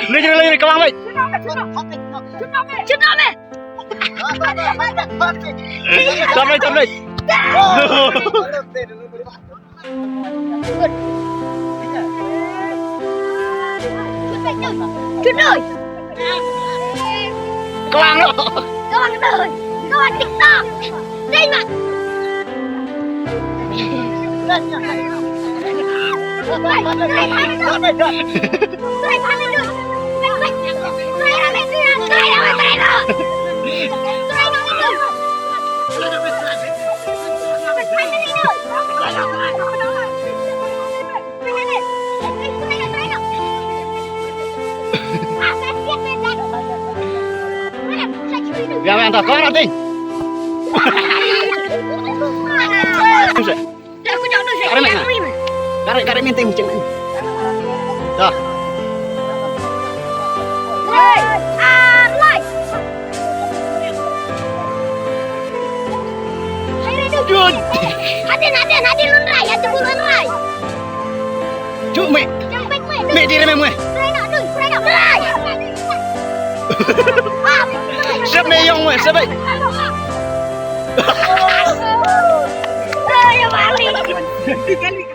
Lên các bác ơi. Chấm đây. Chút rồi. Các bác nữa. Các bạn đời. Các bạn TikTok. Đây mà. Gak mantap, kau nanti. Karek minting ceng. Dah. Hadi lunrai, ya tunggu lunrai. Cuk mẹ. Mẹ đi đây mẹ mẹ. Sếp này yong mẹ, sếp đây. Ya balik.